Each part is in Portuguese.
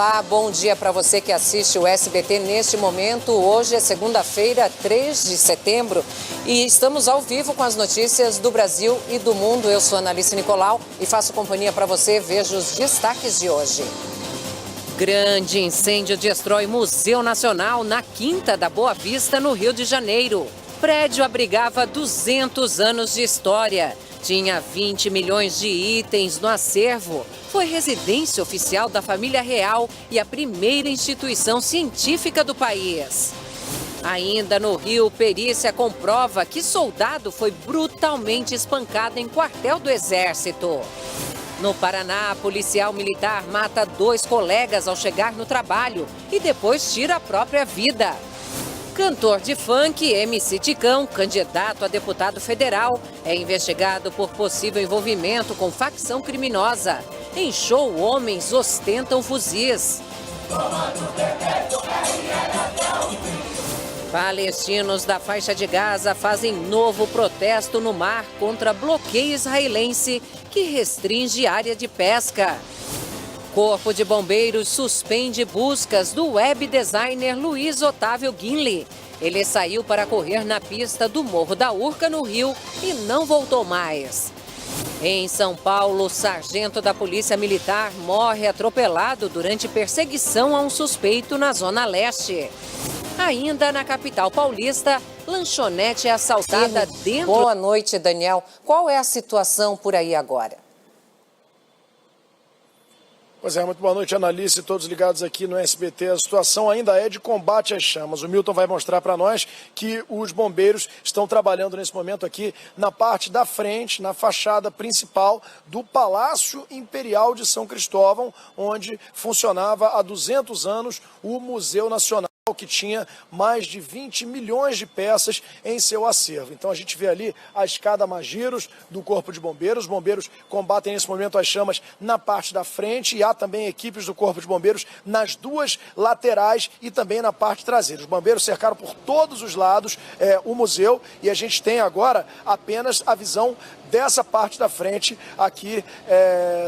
Olá, bom dia para você que assiste o SBT neste momento. Hoje é segunda-feira, 3 de setembro e estamos ao vivo com as notícias do Brasil e do mundo. Eu sou Analice Nicolau e faço companhia para você. Veja os destaques de hoje. Grande incêndio destrói Museu Nacional na Quinta da Boa Vista, no Rio de Janeiro. Prédio abrigava 200 anos de história. Tinha 20 milhões de itens no acervo. Foi residência oficial da família real e a primeira instituição científica do país. Ainda no Rio, perícia comprova que soldado foi brutalmente espancado em quartel do Exército. No Paraná, policial militar mata 2 colegas ao chegar no trabalho e depois tira a própria vida. Cantor de funk, MC Ticão, candidato a deputado federal, é investigado por possível envolvimento com facção criminosa. Em show, homens ostentam fuzis. Palestinos da faixa de Gaza fazem novo protesto no mar contra bloqueio israelense que restringe área de pesca. Corpo de Bombeiros suspende buscas do web designer Luiz Otávio Guinle. Ele saiu para correr na pista do Morro da Urca, no Rio, e não voltou mais. Em São Paulo, sargento da Polícia Militar morre atropelado durante perseguição a um suspeito na Zona Leste. Ainda na capital paulista, lanchonete é assaltada dentro... Boa noite, Daniel. Qual é a situação por aí agora? Pois é, muito boa noite, Analice, todos ligados aqui no SBT. A situação ainda é de combate às chamas. O Milton vai mostrar para nós que os bombeiros estão trabalhando nesse momento aqui na parte da frente, na fachada principal do Palácio Imperial de São Cristóvão, onde funcionava há 200 anos o Museu Nacional, que tinha mais de 20 milhões de peças em seu acervo. Então a gente vê ali a escada Magiros do Corpo de Bombeiros. Os bombeiros combatem nesse momento as chamas na parte da frente e há também equipes do Corpo de Bombeiros nas duas laterais e também na parte traseira. Os bombeiros cercaram por todos os lados o museu e a gente tem agora apenas a visão dessa parte da frente aqui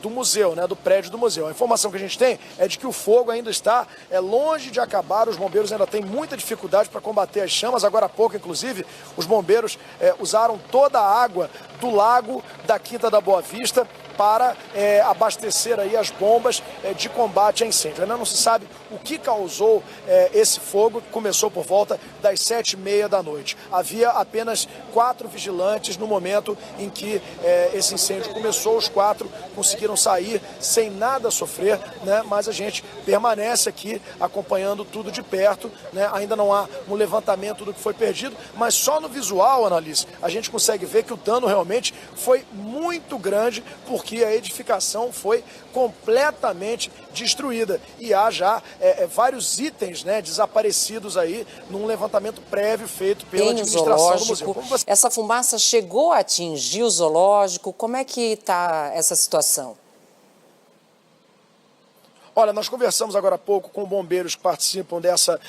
do museu, do prédio do museu. A informação que a gente tem é de que o fogo ainda está longe de acabar. Os bombeiros ainda têm muita dificuldade para combater as chamas. Agora há pouco, inclusive, os bombeiros usaram toda a água do lago da Quinta da Boa Vista para abastecer aí as bombas de combate a incêndio. Ainda não se sabe o que causou esse fogo, que começou por volta das 7h30 da noite. Havia apenas 4 vigilantes no momento em que esse incêndio começou. Os 4 conseguiram sair sem nada sofrer, mas a gente permanece aqui acompanhando tudo de perto. Ainda não há um levantamento do que foi perdido, mas só no visual, Analice, a gente consegue ver que o dano realmente foi muito grande, porque a edificação foi completamente destruída e há já vários itens desaparecidos aí num levantamento prévio feito pela administração do museu. Essa fumaça chegou a atingir o zoológico? Como é que está essa situação? Olha, nós conversamos agora há pouco com bombeiros que participam dessa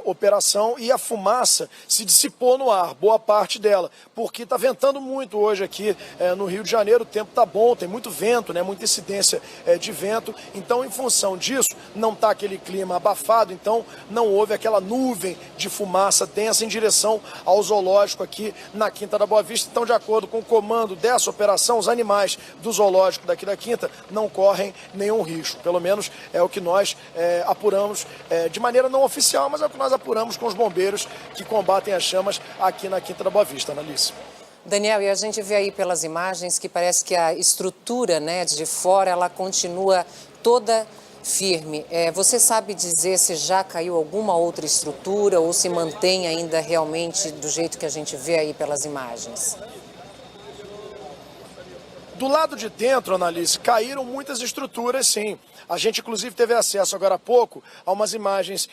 operação e a fumaça se dissipou no ar, boa parte dela, porque está ventando muito hoje aqui no Rio de Janeiro. O tempo está bom, tem muito vento, muita incidência de vento, então em função disso não está aquele clima abafado, então não houve aquela nuvem de fumaça densa em direção ao zoológico aqui na Quinta da Boa Vista. Então, de acordo com o comando dessa operação, os animais do zoológico daqui da Quinta não correm nenhum risco, pelo menos é o que nós apuramos de maneira não oficial, mas é o que nós apuramos com os bombeiros que combatem as chamas aqui na Quinta da Boa Vista, Analice. Daniel, e a gente vê aí pelas imagens que parece que a estrutura de fora ela continua toda firme. Você sabe dizer se já caiu alguma outra estrutura ou se mantém ainda realmente do jeito que a gente vê aí pelas imagens? Do lado de dentro, Analice, caíram muitas estruturas, sim. A gente, inclusive, teve acesso agora há pouco a umas imagens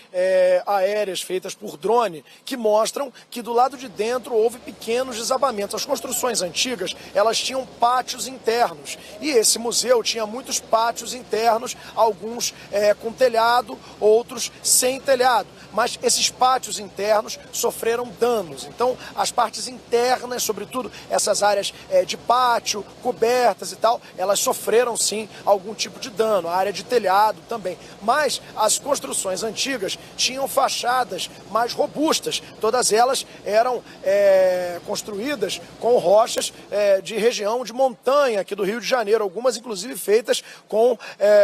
aéreas feitas por drone que mostram que do lado de dentro houve pequenos desabamentos. As construções antigas, elas tinham pátios internos e esse museu tinha muitos pátios internos, alguns com telhado, outros sem telhado. Mas esses pátios internos sofreram danos. Então, as partes internas, sobretudo essas áreas de pátio, cobertas, cobertas e tal, elas sofreram sim algum tipo de dano, a área de telhado também. Mas as construções antigas tinham fachadas mais robustas, todas elas eram construídas com rochas de região de montanha aqui do Rio de Janeiro, algumas inclusive feitas com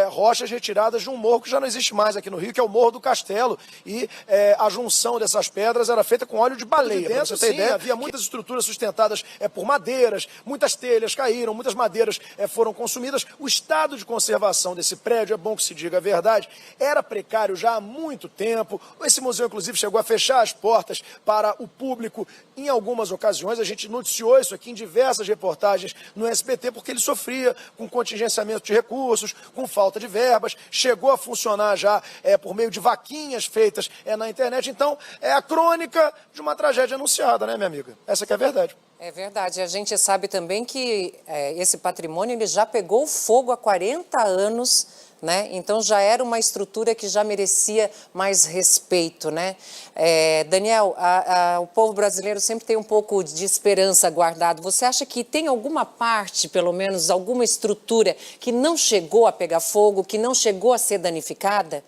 rochas retiradas de um morro que já não existe mais aqui no Rio, que é o Morro do Castelo, e a junção dessas pedras era feita com óleo de baleia. Dentro, pra você ter ideia, havia muitas estruturas sustentadas por madeiras, muitas telhas caíram, muitas madeiras foram consumidas. O estado de conservação desse prédio, é bom que se diga a verdade, era precário já há muito tempo. Esse museu, inclusive, chegou a fechar as portas para o público em algumas ocasiões. A gente noticiou isso aqui em diversas reportagens no SBT, porque ele sofria com contingenciamento de recursos, com falta de verbas, chegou a funcionar já por meio de vaquinhas feitas na internet. Então, é a crônica de uma tragédia anunciada, né, minha amiga? Essa que é a verdade. É verdade. A gente sabe também que esse patrimônio ele já pegou fogo há 40 anos, né? Então já era uma estrutura que já merecia mais respeito, né? Daniel, o povo brasileiro sempre tem um pouco de esperança guardado. Você acha que tem alguma parte, pelo menos alguma estrutura, que não chegou a pegar fogo, que não chegou a ser danificada?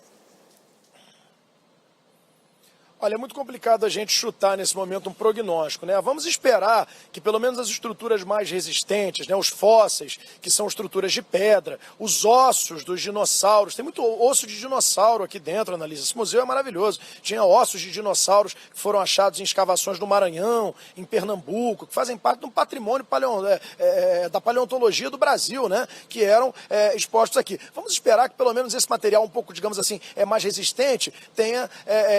Olha, é muito complicado a gente chutar nesse momento um prognóstico, né? Vamos esperar que pelo menos as estruturas mais resistentes, né? Os fósseis, que são estruturas de pedra, os ossos dos dinossauros, tem muito osso de dinossauro aqui dentro, Analisa. Esse museu é maravilhoso. Tinha ossos de dinossauros que foram achados em escavações no Maranhão, em Pernambuco, que fazem parte de um patrimônio da paleontologia do Brasil, né? Que eram expostos aqui. Vamos esperar que pelo menos esse material um pouco, digamos assim, mais resistente, tenha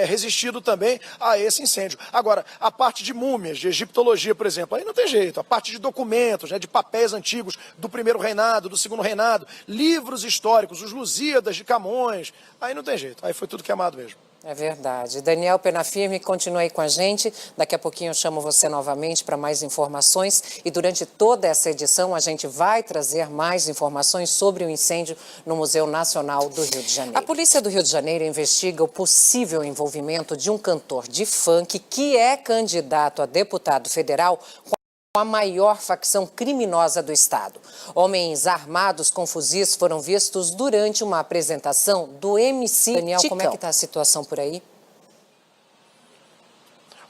resistido também a esse incêndio. Agora, a parte de múmias, de egiptologia, por exemplo, aí não tem jeito. A parte de documentos, né, de papéis antigos do primeiro reinado, do segundo reinado, livros históricos, os Lusíadas de Camões, aí não tem jeito. Aí foi tudo queimado mesmo. É verdade. Daniel Penafirme, continue aí com a gente. Daqui a pouquinho eu chamo você novamente para mais informações. E durante toda essa edição a gente vai trazer mais informações sobre o incêndio no Museu Nacional do Rio de Janeiro. A polícia do Rio de Janeiro investiga o possível envolvimento de um cantor de funk que é candidato a deputado federal com a maior facção criminosa do estado. Homens armados com fuzis foram vistos durante uma apresentação do MC Daniel, Ticão. Como é que está a situação por aí?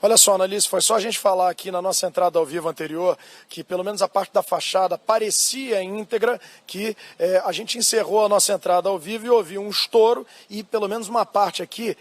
Olha só, Annalise, foi só a gente falar aqui na nossa entrada ao vivo anterior que pelo menos a parte da fachada parecia íntegra, que a gente encerrou a nossa entrada ao vivo e ouviu um estouro e pelo menos uma parte aqui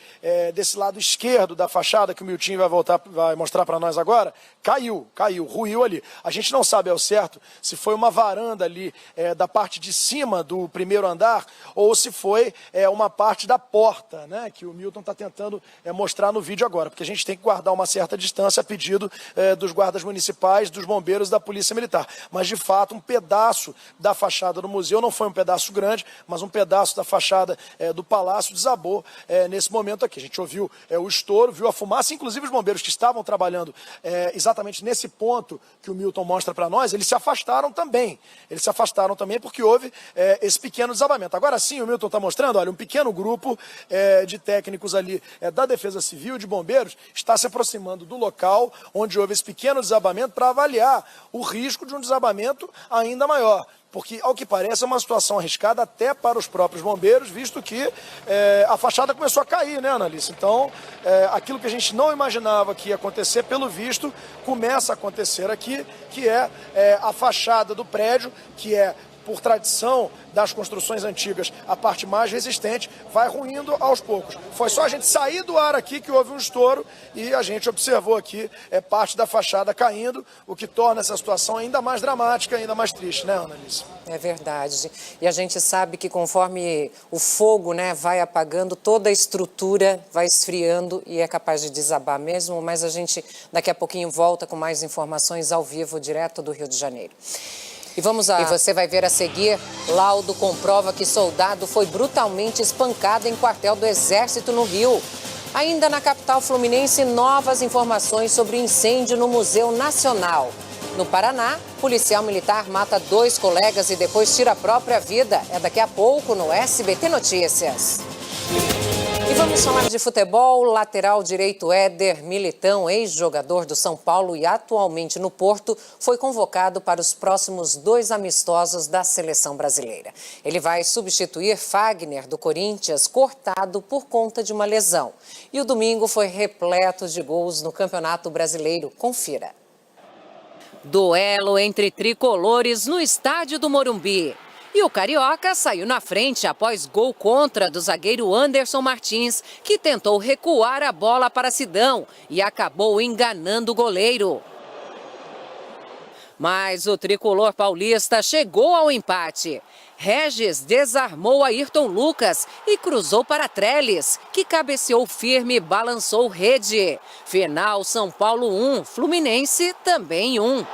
desse lado esquerdo da fachada que o Miltinho vai mostrar para nós agora, caiu, ruiu ali. A gente não sabe ao certo se foi uma varanda ali da parte de cima do primeiro andar ou se foi uma parte da porta, né, que o Milton está tentando mostrar no vídeo agora, porque a gente tem que guardar uma certa distância a pedido dos guardas municipais, dos bombeiros e da polícia militar. Mas, de fato, um pedaço da fachada do museu, não foi um pedaço grande, mas um pedaço da fachada do palácio desabou nesse momento aqui. A gente ouviu o estouro, viu a fumaça, inclusive os bombeiros que estavam trabalhando exatamente nesse ponto que o Milton mostra para nós, eles se afastaram também. Eles se afastaram também porque houve esse pequeno desabamento. Agora sim, o Milton está mostrando, olha, um pequeno grupo de técnicos ali da Defesa Civil, de bombeiros, está se aproximando do local onde houve esse pequeno desabamento para avaliar o risco de um desabamento ainda maior. Porque, ao que parece, é uma situação arriscada até para os próprios bombeiros, visto que a fachada começou a cair, né, Annalise? Então, aquilo que a gente não imaginava que ia acontecer, pelo visto, começa a acontecer aqui, que é a fachada do prédio, que é, por tradição das construções antigas, a parte mais resistente, vai ruindo aos poucos. Foi só a gente sair do ar aqui que houve um estouro e a gente observou aqui parte da fachada caindo, o que torna essa situação ainda mais dramática, ainda mais triste, né, Annalise? É verdade. E a gente sabe que conforme o fogo, né, vai apagando, toda a estrutura vai esfriando e é capaz de desabar mesmo, mas a gente daqui a pouquinho volta com mais informações ao vivo, direto do Rio de Janeiro. E você vai ver a seguir, laudo comprova que soldado foi brutalmente espancado em quartel do Exército no Rio. Ainda na capital fluminense, novas informações sobre incêndio no Museu Nacional. No Paraná, policial militar mata 2 colegas e depois tira a própria vida. É daqui a pouco no SBT Notícias. E vamos falar de futebol. Lateral direito Éder Militão, ex-jogador do São Paulo e atualmente no Porto, foi convocado para os próximos 2 amistosos da seleção brasileira. Ele vai substituir Fagner, do Corinthians, cortado por conta de uma lesão. E o domingo foi repleto de gols no Campeonato Brasileiro. Confira. Duelo entre tricolores no estádio do Morumbi. E o Carioca saiu na frente após gol contra do zagueiro Anderson Martins, que tentou recuar a bola para Sidão e acabou enganando o goleiro. Mas o tricolor paulista chegou ao empate. Regis desarmou Ayrton Lucas e cruzou para Trellis, que cabeceou firme e balançou rede. Final São Paulo 1, Fluminense também 1.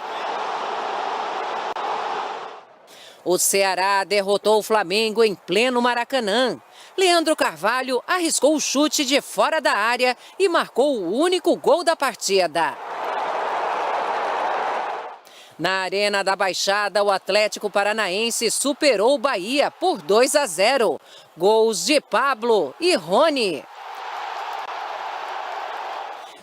O Ceará derrotou o Flamengo em pleno Maracanã. Leandro Carvalho arriscou o chute de fora da área e marcou o único gol da partida. Na Arena da Baixada, o Atlético Paranaense superou o Bahia por 2-0. Gols de Pablo e Rony.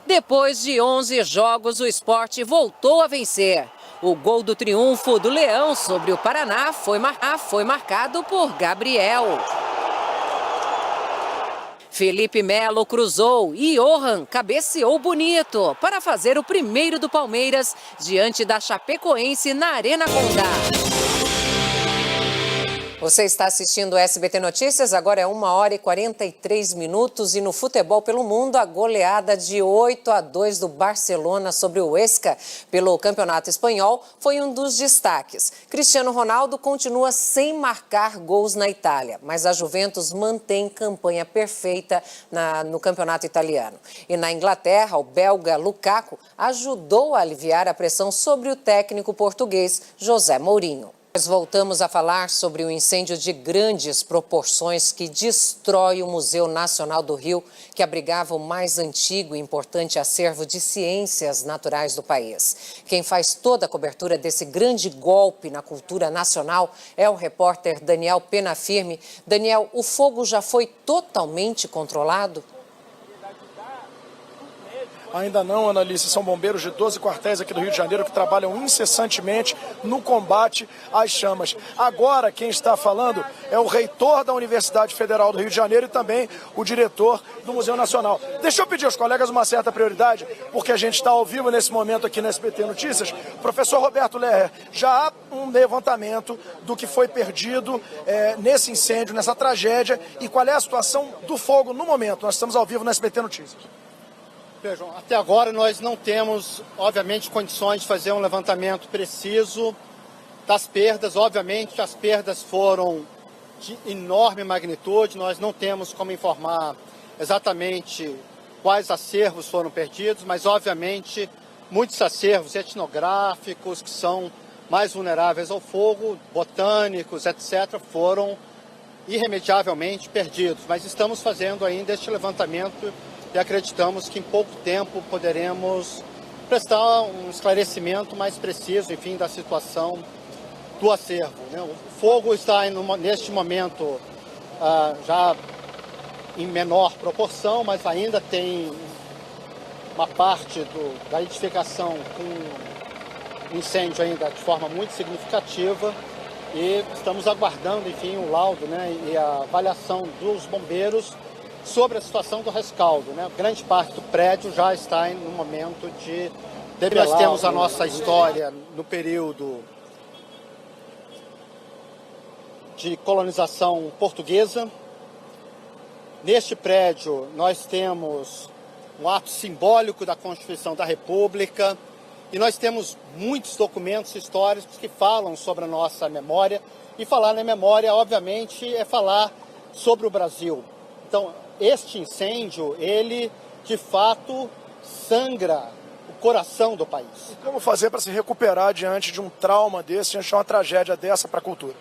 Depois de 11 jogos, o Sport voltou a vencer. O gol do triunfo do Leão sobre o Paraná foi marcado por Gabriel. Felipe Melo cruzou e Johan cabeceou bonito para fazer o primeiro do Palmeiras diante da Chapecoense na Arena Condá. Você está assistindo o SBT Notícias, agora é 1h43 e no futebol pelo mundo, a goleada de 8-2 do Barcelona sobre o Huesca pelo Campeonato Espanhol foi um dos destaques. Cristiano Ronaldo continua sem marcar gols na Itália, mas a Juventus mantém campanha perfeita no Campeonato Italiano. E na Inglaterra, o belga Lukaku ajudou a aliviar a pressão sobre o técnico português José Mourinho. Nós voltamos a falar sobre o incêndio de grandes proporções que destrói o Museu Nacional do Rio, que abrigava o mais antigo e importante acervo de ciências naturais do país. Quem faz toda a cobertura desse grande golpe na cultura nacional é o repórter Daniel Penafirme. Daniel, o fogo já foi totalmente controlado? Ainda não, Analice, são bombeiros de 12 quartéis aqui do Rio de Janeiro que trabalham incessantemente no combate às chamas. Agora, quem está falando é o reitor da Universidade Federal do Rio de Janeiro e também o diretor do Museu Nacional. Deixa eu pedir aos colegas uma certa prioridade, porque a gente está ao vivo nesse momento aqui na SBT Notícias. Professor Roberto Lerrer, já há um levantamento do que foi perdido nesse incêndio, nessa tragédia, e qual é a situação do fogo no momento. Nós estamos ao vivo na SBT Notícias. Vejam, até agora nós não temos, obviamente, condições de fazer um levantamento preciso das perdas. Obviamente, as perdas foram de enorme magnitude, nós não temos como informar exatamente quais acervos foram perdidos, mas, obviamente, muitos acervos etnográficos que são mais vulneráveis ao fogo, botânicos, etc., foram irremediavelmente perdidos. Mas estamos fazendo ainda este levantamento e acreditamos que em pouco tempo poderemos prestar um esclarecimento mais preciso, enfim, da situação do acervo, né? O fogo está, neste momento, já em menor proporção, mas ainda tem uma parte da edificação com incêndio ainda de forma muito significativa e estamos aguardando, enfim, o laudo, né, e a avaliação dos bombeiros sobre a situação do rescaldo, né? Grande parte do prédio já está no momento de debelar. Nós temos a nossa história no período de colonização portuguesa. Neste prédio nós temos um ato simbólico da Constituição da República e nós temos muitos documentos históricos que falam sobre a nossa memória. E falar na memória, obviamente, é falar sobre o Brasil. Então, este incêndio, ele, de fato, sangra o coração do país. E como fazer para se recuperar diante de um trauma desse, diante de uma tragédia dessa para a cultura?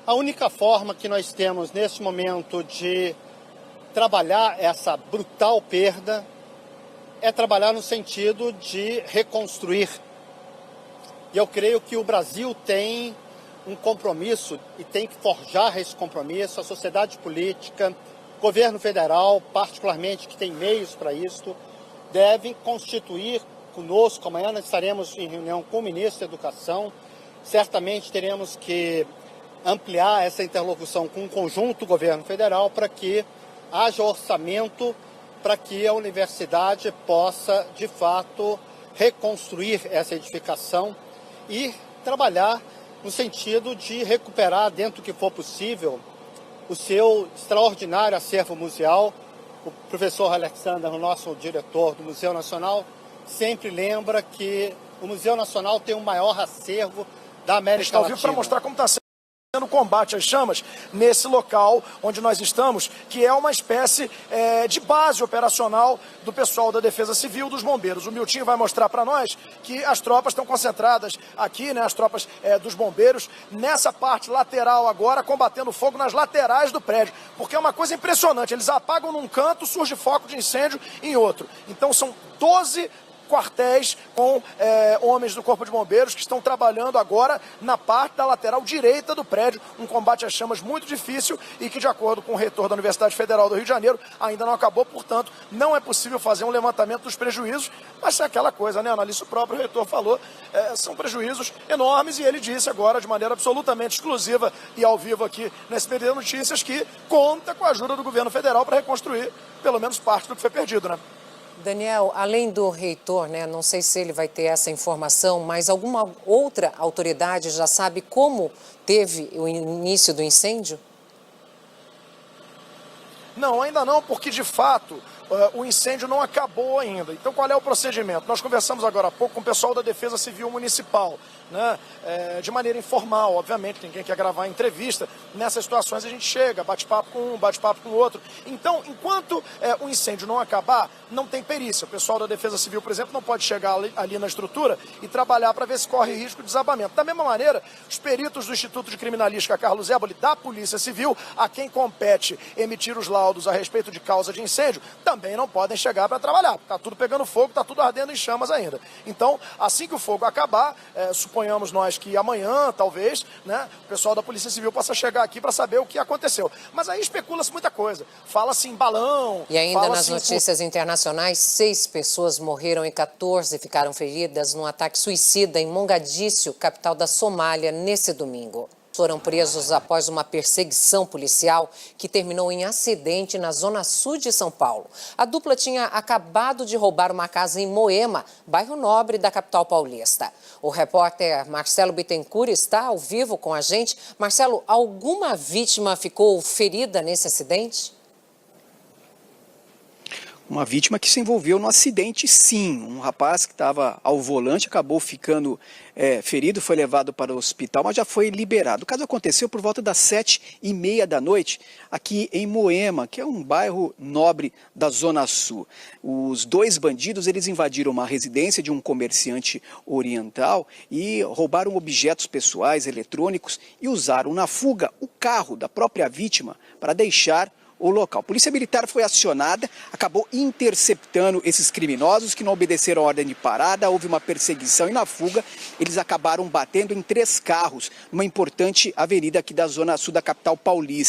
A única forma que nós temos, neste momento, de trabalhar essa brutal perda é trabalhar no sentido de reconstruir. E eu creio que o Brasil tem um compromisso e tem que forjar esse compromisso, a sociedade política, O governo federal, particularmente que tem meios para isso, deve constituir conosco. Amanhã nós estaremos em reunião com o ministro da Educação. Certamente teremos que ampliar essa interlocução com o conjunto do governo federal para que haja orçamento para que a universidade possa, de fato, reconstruir essa edificação e trabalhar no sentido de recuperar, dentro do que for possível, o seu extraordinário acervo museal. O professor Alexander, o nosso diretor do Museu Nacional, sempre lembra que o Museu Nacional tem o maior acervo da América Latina. Para mostrar como está sendo o combate às chamas nesse local onde nós estamos, que é uma espécie de base operacional do pessoal da Defesa Civil, dos bombeiros. O Miltinho vai mostrar para nós que as tropas estão concentradas aqui, né, as tropas dos bombeiros, nessa parte lateral agora, combatendo fogo nas laterais do prédio, porque é uma coisa impressionante, eles apagam num canto, surge foco de incêndio em outro. Então são 12 quartéis com homens do Corpo de Bombeiros que estão trabalhando agora na parte da lateral direita do prédio, um combate às chamas muito difícil e que, de acordo com o reitor da Universidade Federal do Rio de Janeiro, ainda não acabou, portanto, não é possível fazer um levantamento dos prejuízos, mas é aquela coisa, né, Annalise, o próprio reitor falou, são prejuízos enormes e ele disse agora, de maneira absolutamente exclusiva e ao vivo aqui no SBT Notícias, que conta com a ajuda do governo federal para reconstruir pelo menos parte do que foi perdido, né? Daniel, além do reitor, né, não sei se ele vai ter essa informação, mas alguma outra autoridade já sabe como teve o início do incêndio? Não, ainda não, porque de fato o incêndio não acabou ainda. Então qual é o procedimento? Nós conversamos agora há pouco com o pessoal da Defesa Civil Municipal, né? De maneira informal, obviamente, ninguém quer gravar entrevista. Nessas situações a gente chega, bate papo com um, bate papo com o outro. Então, enquanto o incêndio não acabar, não tem perícia. O pessoal da Defesa Civil, por exemplo, não pode chegar ali na estrutura e trabalhar para ver se corre risco de desabamento. Da mesma maneira, os peritos do Instituto de Criminalística Carlos Éboli, da Polícia Civil, a quem compete emitir os laudos a respeito de causa de incêndio, também não podem chegar para trabalhar. Está tudo pegando fogo, está tudo ardendo em chamas ainda. Então, assim que o fogo acabar, suponhamos nós que amanhã, talvez, né, o pessoal da Polícia Civil possa chegar aqui para saber o que aconteceu. Mas aí especula-se muita coisa. Fala-se em balão. E ainda nas notícias internacionais, 6 pessoas morreram e 14 ficaram feridas num ataque suicida em Mogadíscio, capital da Somália, nesse domingo. Foram presos após uma perseguição policial que terminou em acidente na zona sul de São Paulo. A dupla tinha acabado de roubar uma casa em Moema, bairro nobre da capital paulista. O repórter Marcelo Bittencourt está ao vivo com a gente. Marcelo, alguma vítima ficou ferida nesse acidente? Uma vítima que se envolveu no acidente, sim. Um rapaz que estava ao volante acabou ficando ferido, foi levado para o hospital, mas já foi liberado. O caso aconteceu por volta das 7h30 da noite, aqui em Moema, que é um bairro nobre da Zona Sul. Os 2 bandidos, eles invadiram uma residência de um comerciante oriental e roubaram objetos pessoais, eletrônicos, e usaram na fuga o carro da própria vítima para deixar o local. A Polícia Militar foi acionada, acabou interceptando esses criminosos que não obedeceram a ordem de parada, houve uma perseguição e na fuga eles acabaram batendo em 3 carros, numa importante avenida aqui da Zona Sul da capital paulista.